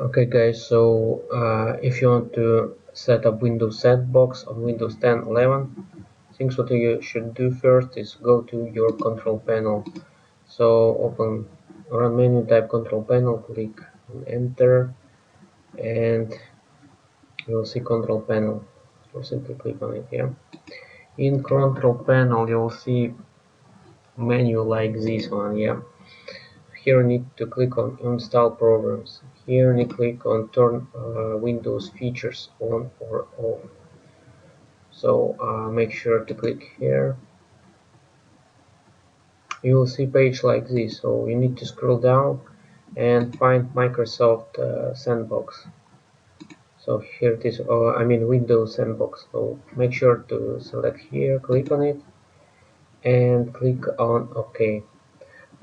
Okay guys, so if you want to set up Windows Sandbox on Windows 10 11, things what you should do first is go to your control panel. So open run menu, type control panel, click on enter, and you'll see control panel. So simply click on it here. In control panel you'll see menu like this one, yeah. Here you need to click on install programs. Here you need to click on turn Windows features on or off. So make sure to click here. You will see page like this. So you need to scroll down and find Microsoft Sandbox. So here it is. I mean Windows Sandbox. So make sure to select here, click on it, and click on OK.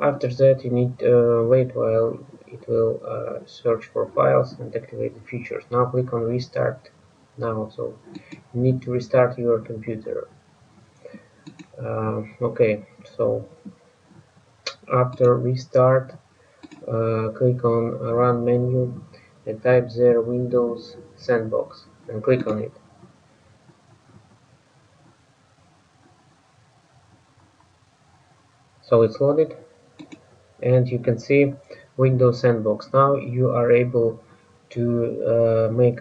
After that, you need to wait while it will search for files and activate the features. Now click on restart now. So you need to restart your computer. Okay, so after restart, click on run menu and type there Windows Sandbox and click on it. So it's loaded and you can see Windows Sandbox. Now you are able to make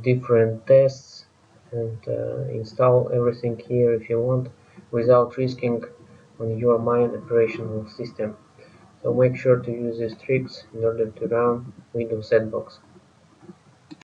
different tests and install everything here if you want without risking on your main operational system. So make sure to use these tricks in order to run Windows Sandbox.